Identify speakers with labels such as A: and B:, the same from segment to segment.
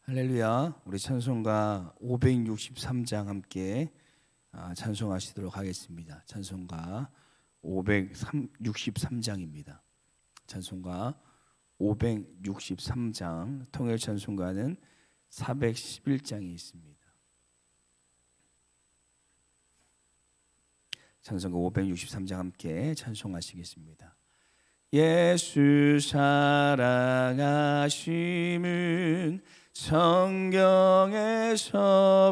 A: 할렐루야. 우리 찬송가 563장 함께 찬송하시도록 하겠습니다. 찬송가 563장입니다. 찬송가 563장, 통일 찬송가는 411장이 있습니다. 찬송가 563장 함께 찬송하시겠습니다. 예수 사랑하심은 성경에서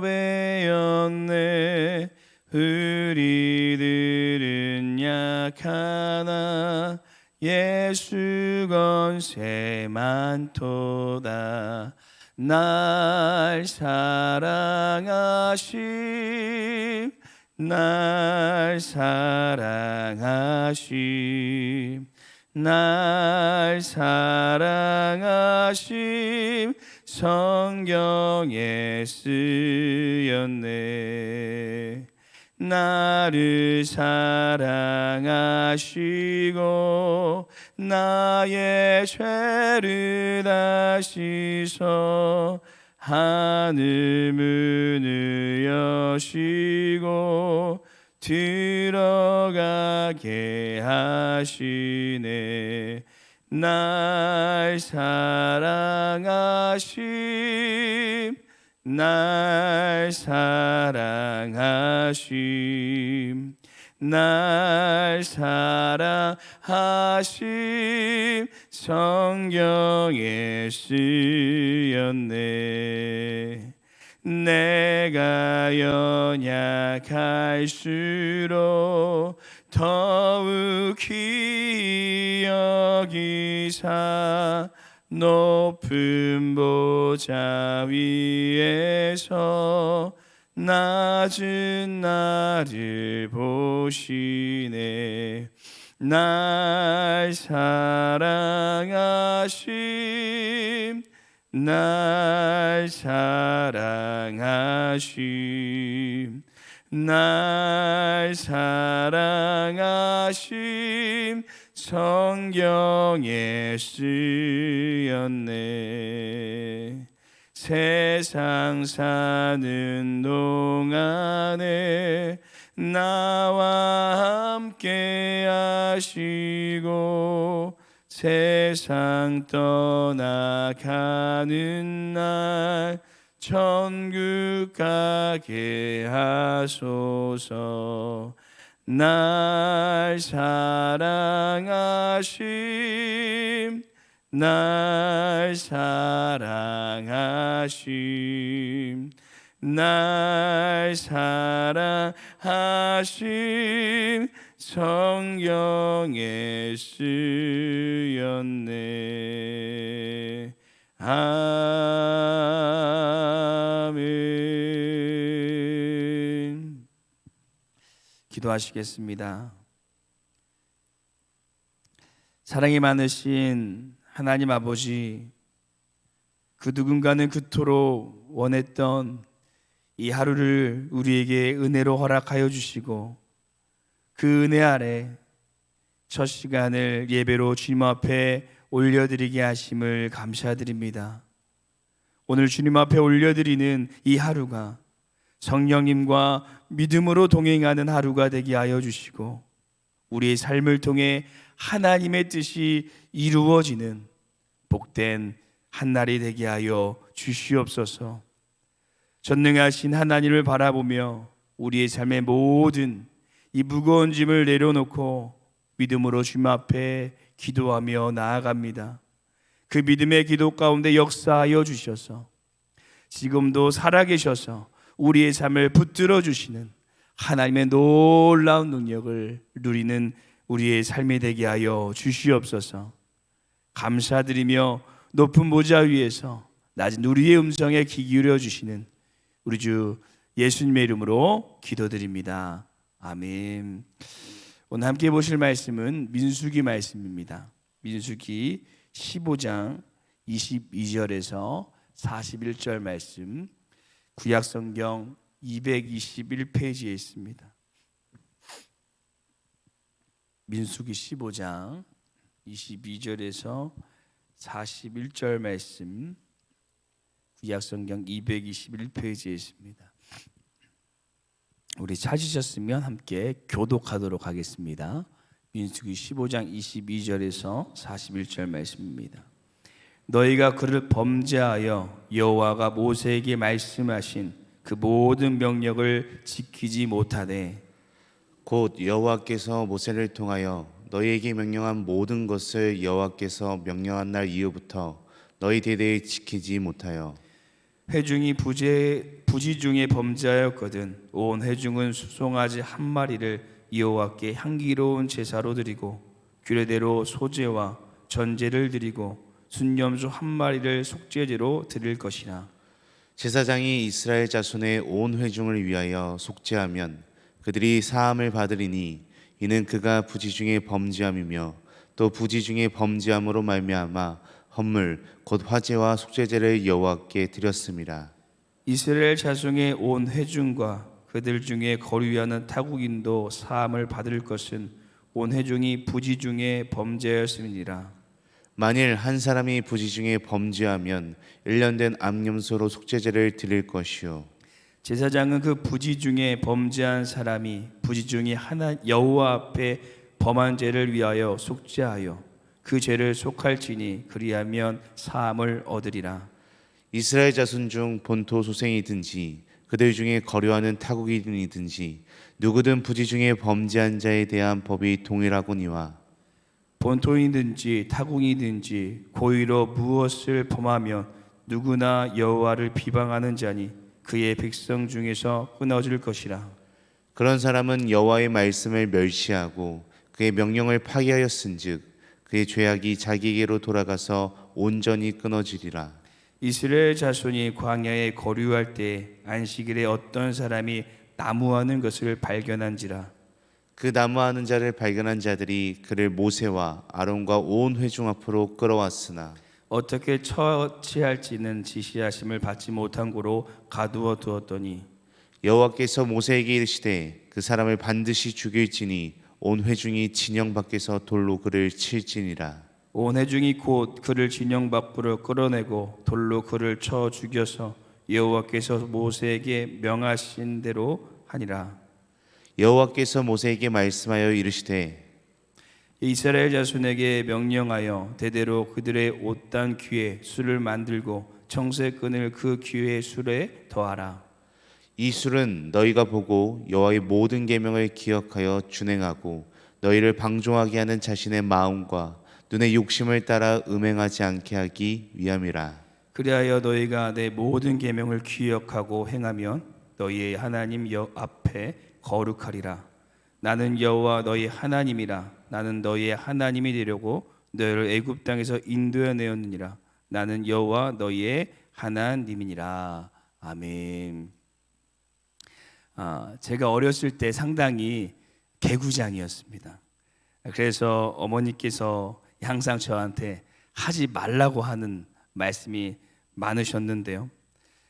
A: 배웠네. 우리들은 약하나 예수 권세 많도다. 날 사랑하심, 날 사랑하심, 날 사랑하심, 성경에 쓰였네. 나를 사랑하시고 나의 죄를 다 씻어 하늘 문을 여시고 들어가게 하시네. 날 사랑하심, 날 사랑하심, 날 사랑하심, 성경에 쓰였네. 내가 연약할수록 더욱 귀히 여기사 높은 보좌 위에서 낮은 나를 보시네. 날 사랑하심, 날 사랑하심, 날 사랑하심, 성경에 쓰였네. 세상 사는 동안에 나와 함께 하시고 세상 떠나가는 날 천국 가게 하소서. 날 사랑하심, 날 사랑하심, 날 사랑하심, 성경에 쓰였네. 아멘. 기도하시겠습니다. 사랑이 많으신 하나님 아버지, 그 누군가는 그토록 원했던 이 하루를 우리에게 은혜로 허락하여 주시고 그 은혜 아래 첫 시간을 예배로 주님 앞에 올려드리게 하심을 감사드립니다. 오늘 주님 앞에 올려드리는 이 하루가 성령님과 믿음으로 동행하는 하루가 되게 하여 주시고 우리의 삶을 통해 하나님의 뜻이 이루어지는 복된 한날이 되게 하여 주시옵소서. 전능하신 하나님을 바라보며 우리의 삶의 모든 이 무거운 짐을 내려놓고 믿음으로 주님 앞에 기도하며 나아갑니다. 그 믿음의 기도 가운데 역사하여 주셔서 지금도 살아계셔서 우리의 삶을 붙들어 주시는 하나님의 놀라운 능력을 누리는 우리의 삶이 되게 하여 주시옵소서. 감사드리며 높은 보좌 위에서 낮은 우리의 음성에 귀 기울여 주시는 우리 주 예수님의 이름으로 기도드립니다. 아멘. 오늘 함께 보실 말씀은 민수기 말씀입니다. 민수기 15장 22절에서 41절 말씀, 구약성경 221페이지에 있습니다. 민수기 15장 22절에서 41절 말씀, 구약성경 221페이지에 있습니다. 우리 찾으셨으면 함께 교독하도록 하겠습니다. 민수기 15장 22절에서 41절 말씀입니다. 너희가 그를 범죄하여 여호와가 모세에게 말씀하신 그 모든 명령을 지키지 못하되
B: 곧 여호와께서 모세를 통하여 너희에게 명령한 모든 것을 여호와께서 명령한 날 이후부터 너희 대대에 지키지 못하여
A: 회중이 부지 중에 범죄하였거든 온 회중은 수송아지 한 마리를 여호와께 향기로운 제사로 드리고 규례대로 소제와 전제를 드리고 순념소 한 마리를 속죄제로 드릴 것이나
B: 제사장이 이스라엘 자손의 온 회중을 위하여 속죄하면 그들이 사함을 받으리니 이는 그가 부지 중에 범죄함이며 또 부지 중에 범죄함으로 말미암아 헌물 곧 화제와 속죄제를 여호와께 드렸습니다.
A: 이스라엘 자손의 온 회중과 그들 중에 거류하는 타국인도 사함을 받을 것은 온 회중이 부지 중에 범죄하였음이니라.
B: 만일 한 사람이 부지 중에 범죄하면 1년 된 암염소로 속죄제를 드릴 것이요
A: 제사장은 그 부지 중에 범죄한 사람이 부지 중에 하나 여호와 앞에 범한 죄를 위하여 속죄하여 그 죄를 속할지니 그리하면 사함을 얻으리라.
B: 이스라엘 자손 중 본토 소생이든지 그들 중에 거류하는 타국인이든지 누구든 부지 중에 범죄한 자에 대한 법이 동일하거니와
A: 본토인든지 타국이든지 고의로 무엇을 범하면 누구나 여호와를 비방하는 자니 그의 백성 중에서 끊어질 것이라.
B: 그런 사람은 여호와의 말씀을 멸시하고 그의 명령을 파기하였은즉 그의 죄악이 자기에게로 돌아가서 온전히 끊어지리라.
A: 이스라엘 자손이 광야에 거류할 때 안식일에 어떤 사람이 나무하는 것을 발견한지라.
B: 그 나무하는 자를 발견한 자들이 그를 모세와 아론과 온 회중 앞으로 끌어왔으나
A: 어떻게 처치할지는 지시하심을 받지 못한 고로 가두어 두었더니
B: 여호와께서 모세에게 이르시되 그 사람을 반드시 죽일지니 온 회중이 진영 밖에서 돌로 그를 칠지니라.
A: 온 회중이 곧 그를 진영 밖으로 끌어내고 돌로 그를 쳐 죽여서 여호와께서 모세에게 명하신 대로 하니라.
B: 여호와께서 모세에게 말씀하여 이르시되
A: 이스라엘 자손에게 명령하여 대대로 그들의 옷단 귀에 술을 만들고 청새끈을 그 귀의 술에 더하라.
B: 이 술은 너희가 보고 여호와의 모든 계명을 기억하여 준행하고 너희를 방종하게 하는 자신의 마음과 눈의 욕심을 따라 음행하지 않게 하기 위함이라.
A: 그리하여 너희가 내 모든 계명을 기억하고 행하면 너희의 하나님 앞에 거룩하리라. 나는 여호와 너희 하나님이라. 나는 너희의 하나님이 되려고 너희를 애굽 땅에서 인도해 내었느니라. 나는 여호와 너희의 하나님이니라. 아멘. 제가 어렸을 때 상당히 개구장이었습니다. 그래서 어머니께서 항상 저한테 하지 말라고 하는 말씀이 많으셨는데요.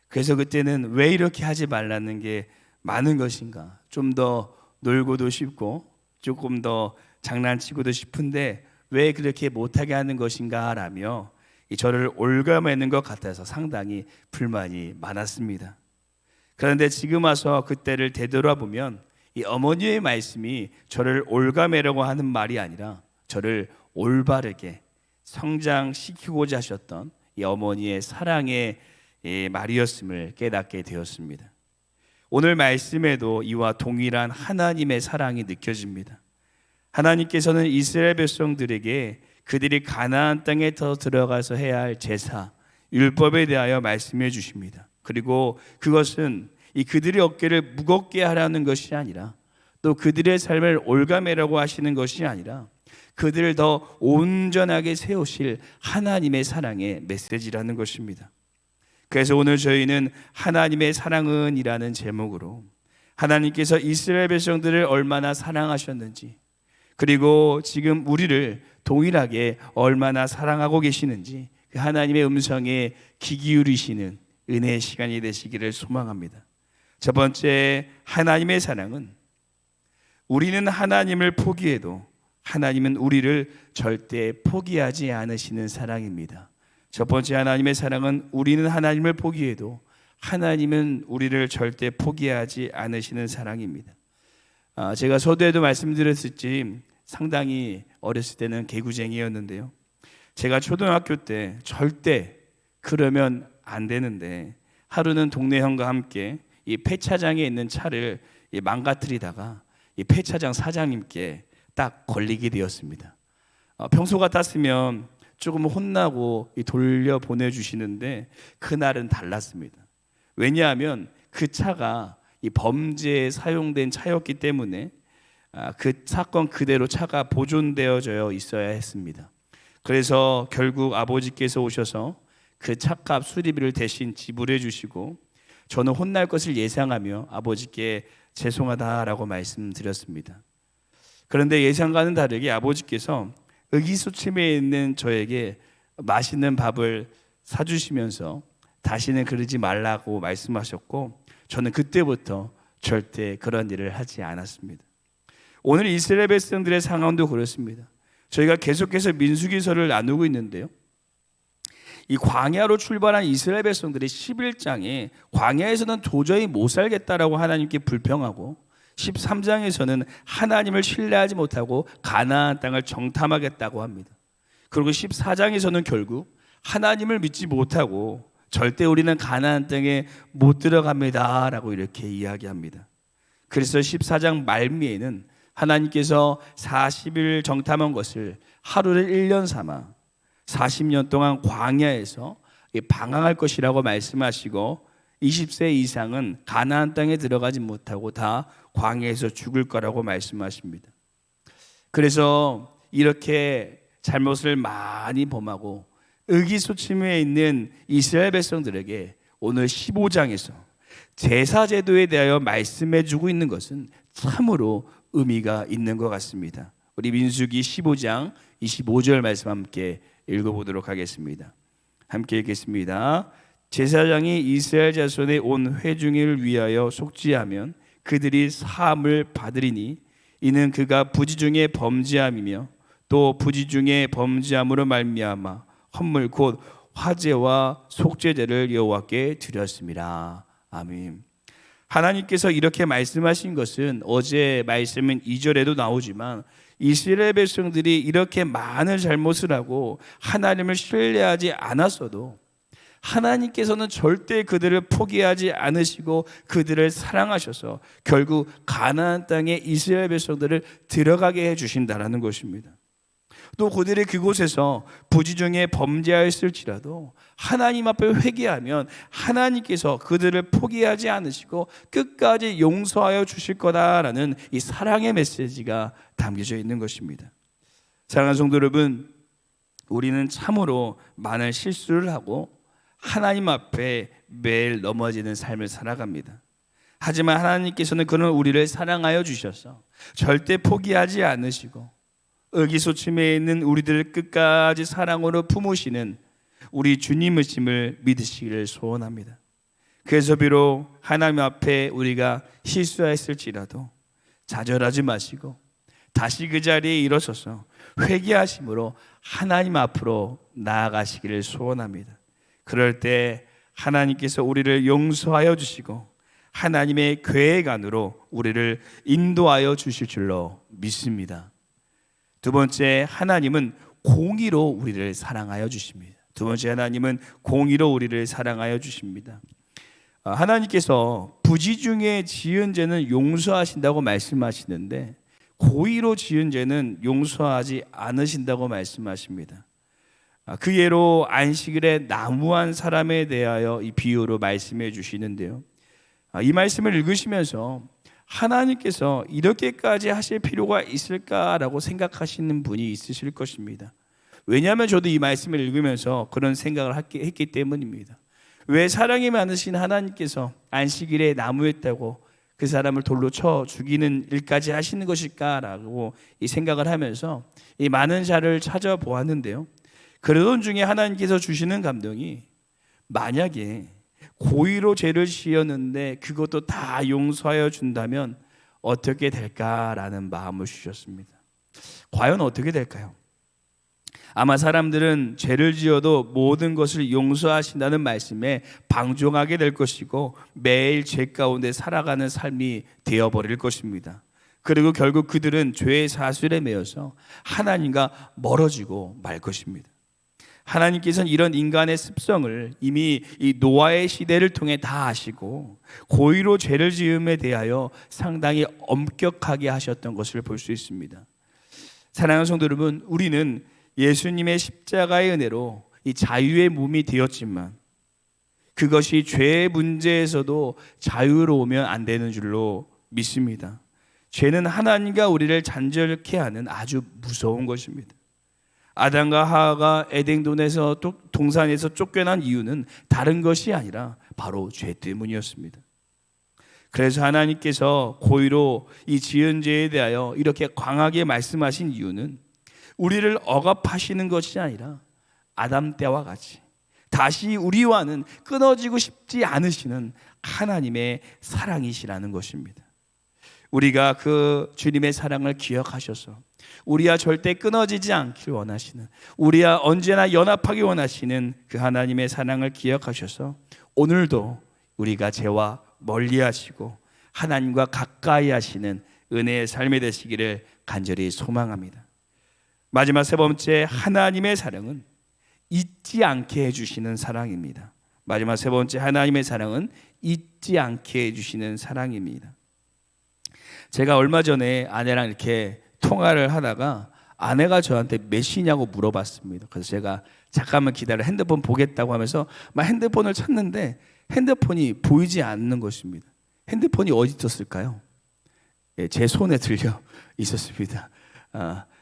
A: 그래서 그때는 왜 이렇게 하지 말라는 게 많은 것인가? 좀 더 놀고도 싶고 조금 더 장난치고도 싶은데 왜 그렇게 못하게 하는 것인가 라며 저를 올가매는 것 같아서 상당히 불만이 많았습니다. 그런데 지금 와서 그때를 되돌아보면 이 어머니의 말씀이 저를 올가매려고 하는 말이 아니라 저를 올바르게 성장시키고자 하셨던 이 어머니의 사랑의 말이었음을 깨닫게 되었습니다. 오늘 말씀에도 이와 동일한 하나님의 사랑이 느껴집니다. 하나님께서는 이스라엘 백성들에게 그들이 가나안 땅에 더 들어가서 해야 할 제사, 율법에 대하여 말씀해 주십니다. 그리고 그것은 이 그들의 어깨를 무겁게 하라는 것이 아니라 또 그들의 삶을 올가매라고 하시는 것이 아니라 그들을 더 온전하게 세우실 하나님의 사랑의 메시지라는 것입니다. 그래서 오늘 저희는 하나님의 사랑은 이라는 제목으로 하나님께서 이스라엘 백성들을 얼마나 사랑하셨는지 그리고 지금 우리를 동일하게 얼마나 사랑하고 계시는지 그 하나님의 음성에 귀 기울이시는 은혜의 시간이 되시기를 소망합니다. 첫 번째, 하나님의 사랑은 우리는 하나님을 포기해도 하나님은 우리를 절대 포기하지 않으시는 사랑입니다. 첫 번째 하나님의 사랑은 우리는 하나님을 포기해도 하나님은 우리를 절대 포기하지 않으시는 사랑입니다. 제가 서두에도 말씀드렸을지 상당히 어렸을 때는 개구쟁이였는데요. 제가 초등학교 때 절대 그러면 안 되는데 하루는 동네 형과 함께 이 폐차장에 있는 차를 망가뜨리다가 이 폐차장 사장님께 딱 걸리게 되었습니다. 평소 같았으면 조금 혼나고 돌려 보내주시는데 그날은 달랐습니다. 왜냐하면 그 차가 이 범죄에 사용된 차였기 때문에 그 사건 그대로 차가 보존되어져 있어야 했습니다. 그래서 결국 아버지께서 오셔서 그 차값 수리비를 대신 지불해 주시고 저는 혼날 것을 예상하며 아버지께 죄송하다라고 말씀드렸습니다. 그런데 예상과는 다르게 아버지께서 의기소침해 있는 저에게 맛있는 밥을 사주시면서 다시는 그러지 말라고 말씀하셨고 저는 그때부터 절대 그런 일을 하지 않았습니다. 오늘 이스라엘 백성들의 상황도 그렇습니다. 저희가 계속해서 민수기서를 나누고 있는데요. 이 광야로 출발한 이스라엘 백성들이 11장에 광야에서는 도저히 못 살겠다라고 하나님께 불평하고 13장에서는 하나님을 신뢰하지 못하고 가나안 땅을 정탐하겠다고 합니다. 그리고 14장에서는 결국 하나님을 믿지 못하고 절대 우리는 가나안 땅에 못 들어갑니다라고 이렇게 이야기합니다. 그래서 14장 말미에는 하나님께서 40일 정탐한 것을 하루를 1년 삼아 40년 동안 광야에서 방황할 것이라고 말씀하시고 20세 이상은 가나안 땅에 들어가지 못하고 다 광야에서 죽을 거라고 말씀하십니다. 그래서 이렇게 잘못을 많이 범하고 의기소침해 있는 이스라엘 백성들에게 오늘 15장에서 제사제도에 대하여 말씀해 주고 있는 것은 참으로 의미가 있는 것 같습니다. 우리 민수기 15장 25절 말씀 함께 읽어보도록 하겠습니다. 함께 읽겠습니다. 제사장이 이스라엘 자손의 온 회중을 위하여 속죄하면 그들이 사함을 받으리니 이는 그가 부지 중에 범죄함이며 또 부지 중에 범죄함으로 말미암아 헌물 곧 화제와 속죄제를 여호와께 드렸습니다. 아멘. 하나님께서 이렇게 말씀하신 것은 어제 말씀은 2절에도 나오지만 이스라엘 백성들이 이렇게 많은 잘못을 하고 하나님을 신뢰하지 않았어도 하나님께서는 절대 그들을 포기하지 않으시고 그들을 사랑하셔서 결국 가나안 땅에 이스라엘 백성들을 들어가게 해주신다라는 것입니다. 또 그들이 그곳에서 부지 중에 범죄하였을지라도 하나님 앞에 회개하면 하나님께서 그들을 포기하지 않으시고 끝까지 용서하여 주실 거다라는 이 사랑의 메시지가 담겨져 있는 것입니다. 사랑하는 성도 여러분, 우리는 참으로 많은 실수를 하고 하나님 앞에 매일 넘어지는 삶을 살아갑니다. 하지만 하나님께서는 그런 우리를 사랑하여 주셔서 절대 포기하지 않으시고 의기소침해 있는 우리들을 끝까지 사랑으로 품으시는 우리 주님이심을 믿으시기를 소원합니다. 그래서 비록 하나님 앞에 우리가 실수했을지라도 좌절하지 마시고 다시 그 자리에 일어서서 회개하심으로 하나님 앞으로 나아가시기를 소원합니다. 그럴 때 하나님께서 우리를 용서하여 주시고 하나님의 계획 안으로 우리를 인도하여 주실 줄로 믿습니다. 두 번째, 하나님은 공의로 우리를 사랑하여 주십니다. 두 번째, 하나님은 공의로 우리를 사랑하여 주십니다. 하나님께서 부지 중에 지은 죄는 용서하신다고 말씀하시는데 고의로 지은 죄는 용서하지 않으신다고 말씀하십니다. 그 예로 안식일에 나무한 사람에 대하여 이 비유로 말씀해 주시는데요. 이 말씀을 읽으시면서 하나님께서 이렇게까지 하실 필요가 있을까라고 생각하시는 분이 있으실 것입니다. 왜냐하면 저도 이 말씀을 읽으면서 그런 생각을 했기 때문입니다. 왜 사랑이 많으신 하나님께서 안식일에 나무했다고 그 사람을 돌로 쳐 죽이는 일까지 하시는 것일까라고 이 생각을 하면서 이 많은 자를 찾아보았는데요. 그러던 중에 하나님께서 주시는 감동이 만약에 고의로 죄를 지었는데 그것도 다 용서하여 준다면 어떻게 될까라는 마음을 주셨습니다. 과연 어떻게 될까요? 아마 사람들은 죄를 지어도 모든 것을 용서하신다는 말씀에 방종하게 될 것이고 매일 죄 가운데 살아가는 삶이 되어버릴 것입니다. 그리고 결국 그들은 죄의 사슬에 매여서 하나님과 멀어지고 말 것입니다. 하나님께서는 이런 인간의 습성을 이미 이 노아의 시대를 통해 다 아시고 고의로 죄를 지음에 대하여 상당히 엄격하게 하셨던 것을 볼 수 있습니다. 사랑하는 성도 여러분, 우리는 예수님의 십자가의 은혜로 이 자유의 몸이 되었지만 그것이 죄의 문제에서도 자유로우면 안 되는 줄로 믿습니다. 죄는 하나님과 우리를 단절케 하는 아주 무서운 것입니다. 아담과 하와가 에덴동산에서 동산에서 쫓겨난 이유는 다른 것이 아니라 바로 죄 때문이었습니다. 그래서 하나님께서 고의로 이 지은 죄에 대하여 이렇게 강하게 말씀하신 이유는 우리를 억압하시는 것이 아니라 아담 때와 같이 다시 우리와는 끊어지고 싶지 않으시는 하나님의 사랑이시라는 것입니다. 우리가 그 주님의 사랑을 기억하셔서 우리와 절대 끊어지지 않길 원하시는, 우리와 언제나 연합하기 원하시는 그 하나님의 사랑을 기억하셔서 오늘도 우리가 죄와 멀리 하시고 하나님과 가까이 하시는 은혜의 삶이 되시기를 간절히 소망합니다. 마지막 세 번째, 하나님의 사랑은 잊지 않게 해주시는 사랑입니다. 마지막 세 번째, 하나님의 사랑은 잊지 않게 해주시는 사랑입니다. 제가 얼마 전에 아내랑 이렇게 통화를 하다가 아내가 저한테 몇 시냐고 물어봤습니다. 그래서 제가 잠깐만 기다려 핸드폰 보겠다고 하면서 막 핸드폰을 찾는데 핸드폰이 보이지 않는 것입니다. 핸드폰이 어디 있었을까요? 예, 제 손에 들려 있었습니다.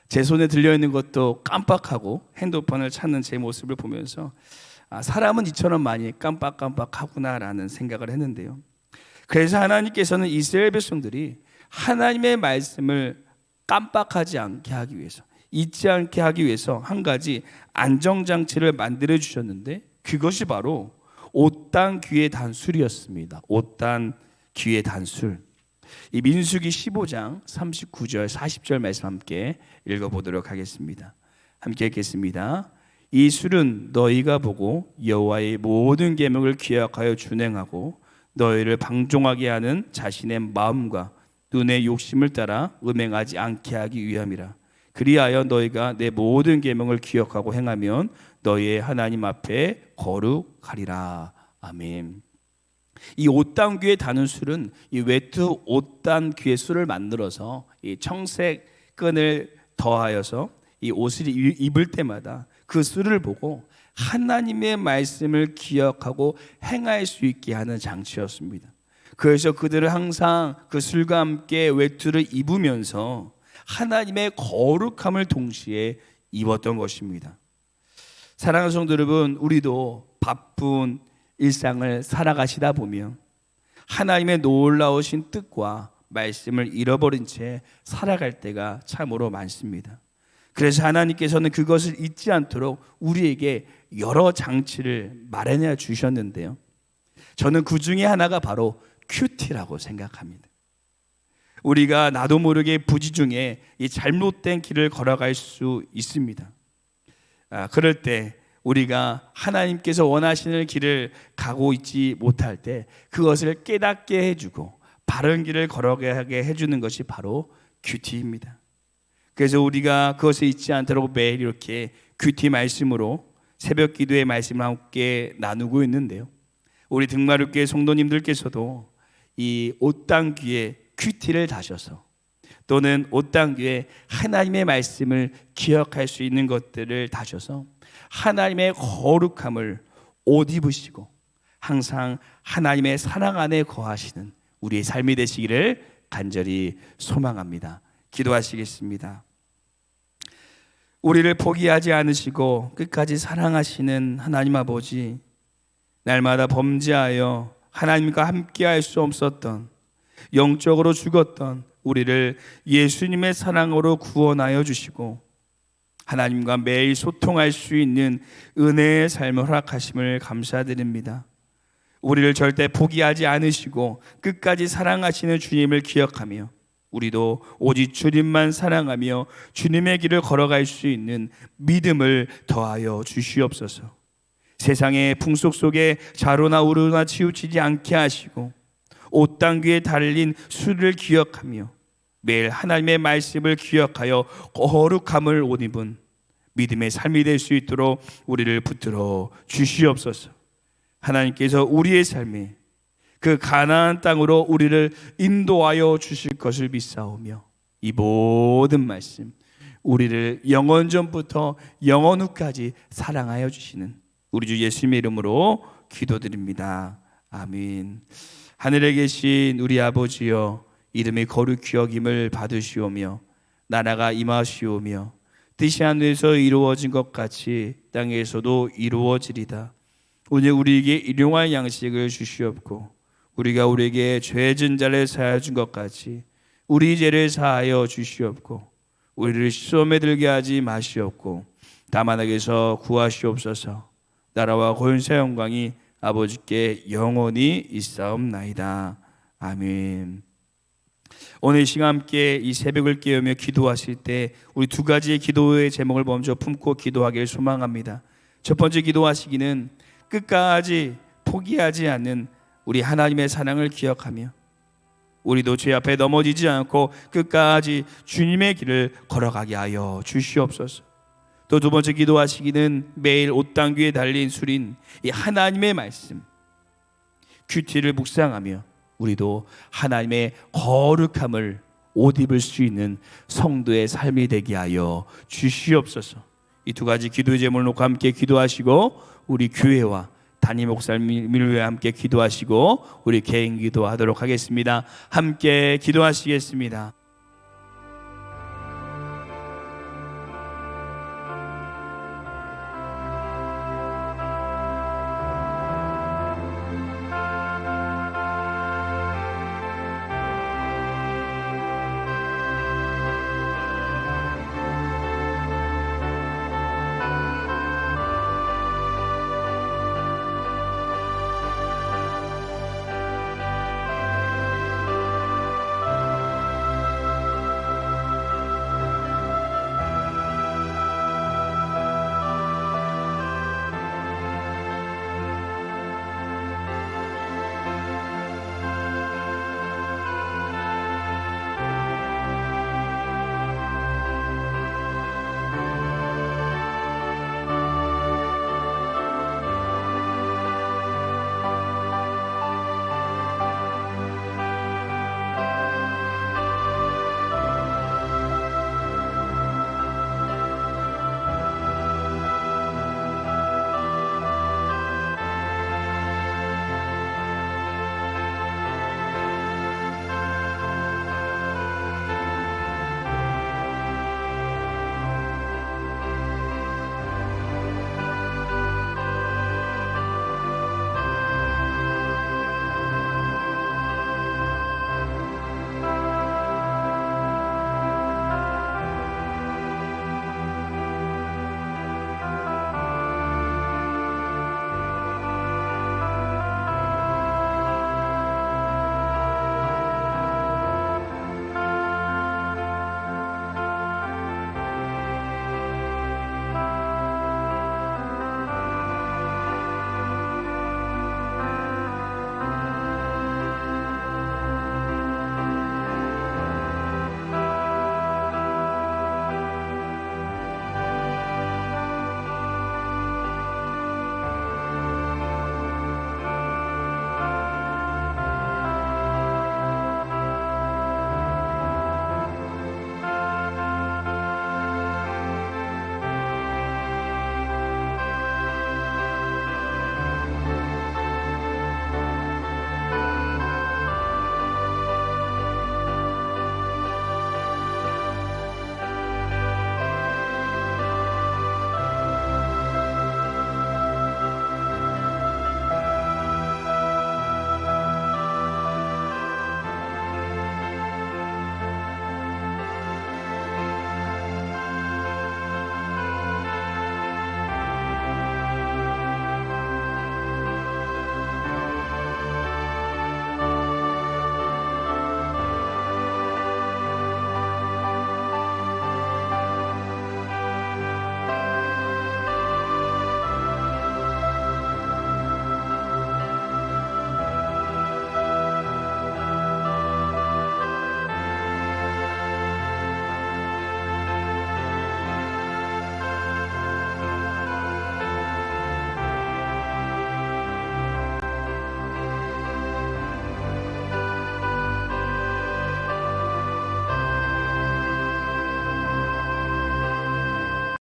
A: 제 손에 들려 있는 것도 깜빡하고 핸드폰을 찾는 제 모습을 보면서 사람은 이처럼 많이 깜빡깜빡하구나라는 생각을 했는데요. 그래서 하나님께서는 이스라엘 백성들이 하나님의 말씀을 깜빡하지 않게 하기 위해서, 잊지 않게 하기 위해서 한 가지 안정장치를 만들어 주셨는데 그것이 바로 옷단 귀의 단술이었습니다. 옷단 귀의 단술. 이 민수기 15장 39절 40절 말씀 함께 읽어보도록 하겠습니다. 함께 읽겠습니다. 이 술은 너희가 보고 여호와의 모든 계명을 기억하여 준행하고 너희를 방종하게 하는 자신의 마음과 눈의 욕심을 따라 음행하지 않게 하기 위함이라. 그리하여 너희가 내 모든 계명을 기억하고 행하면 너희의 하나님 앞에 거룩하리라. 아멘. 이 옷단 귀에 다는 술은 이 외투 옷단 귀의 술을 만들어서 이 청색 끈을 더하여서 이 옷을 입을 때마다 그 술을 보고 하나님의 말씀을 기억하고 행할 수 있게 하는 장치였습니다. 그래서 그들은 항상 그 술과 함께 외투를 입으면서 하나님의 거룩함을 동시에 입었던 것입니다. 사랑하는 성도 여러분, 우리도 바쁜 일상을 살아가시다 보면 하나님의 놀라우신 뜻과 말씀을 잃어버린 채 살아갈 때가 참으로 많습니다. 그래서 하나님께서는 그것을 잊지 않도록 우리에게 여러 장치를 마련해 주셨는데요. 저는 그 중에 하나가 바로 큐티라고 생각합니다. 우리가 나도 모르게 부지 중에 이 잘못된 길을 걸어갈 수 있습니다. 그럴 때 우리가 하나님께서 원하시는 길을 가고 있지 못할 때 그것을 깨닫게 해주고 바른 길을 걸어가게 해주는 것이 바로 큐티입니다. 그래서 우리가 그것을 잊지 않도록 매일 이렇게 큐티 말씀으로 새벽 기도의 말씀을 함께 나누고 있는데요. 우리 등마룻교회 성도님들께서도 이 옷단 귀에 큐티를 다셔서 또는 옷단 귀에 하나님의 말씀을 기억할 수 있는 것들을 다셔서 하나님의 거룩함을 옷 입으시고 항상 하나님의 사랑 안에 거하시는 우리의 삶이 되시기를 간절히 소망합니다. 기도하시겠습니다. 우리를 포기하지 않으시고 끝까지 사랑하시는 하나님 아버지, 날마다 범죄하여 하나님과 함께할 수 없었던, 영적으로 죽었던 우리를 예수님의 사랑으로 구원하여 주시고 하나님과 매일 소통할 수 있는 은혜의 삶을 허락하심을 감사드립니다. 우리를 절대 포기하지 않으시고 끝까지 사랑하시는 주님을 기억하며 우리도 오직 주님만 사랑하며 주님의 길을 걸어갈 수 있는 믿음을 더하여 주시옵소서. 세상의 풍속 속에 자로나 우로나 치우치지 않게 하시고 옷당귀에 달린 수를 기억하며 매일 하나님의 말씀을 기억하여 거룩함을 옷 입은 믿음의 삶이 될 수 있도록 우리를 붙들어 주시옵소서. 하나님께서 우리의 삶에 그 가나안 땅으로 우리를 인도하여 주실 것을 믿사오며 이 모든 말씀 우리를 영원 전부터 영원 후까지 사랑하여 주시는 우리 주 예수님의 이름으로 기도드립니다. 아멘. 하늘에 계신 우리 아버지여, 이름이 거룩히 여김을 받으시오며 나라가 임하시오며 뜻이 하늘에서 이루어진 것 같이 땅에서도 이루어지리다. 오늘 우리에게 일용할 양식을 주시옵고 우리가 우리에게 죄 진 자를 사하여 준 것 같이 우리 죄를 사하여 주시옵고 우리를 시험에 들게 하지 마시옵고 다만 악에서 구하시옵소서. 나라와 권세 영광이 아버지께 영원히 있사옵나이다. 아멘. 오늘 이 시간 함께 이 새벽을 깨우며 기도하실 때 우리 두 가지의 기도의 제목을 먼저 품고 기도하기를 소망합니다. 첫 번째 기도하시기는 끝까지 포기하지 않는 우리 하나님의 사랑을 기억하며 우리도 죄 앞에 넘어지지 않고 끝까지 주님의 길을 걸어가게 하여 주시옵소서. 또 두 번째 기도하시기는 매일 옷당귀에 달린 술인 이 하나님의 말씀 큐티를 묵상하며 우리도 하나님의 거룩함을 옷 입을 수 있는 성도의 삶이 되게 하여 주시옵소서. 이 두 가지 기도의 제목을 놓고 함께 기도하시고 우리 교회와 담임 목사님을 위해 함께 기도하시고 우리 개인 기도하도록 하겠습니다. 함께 기도하시겠습니다.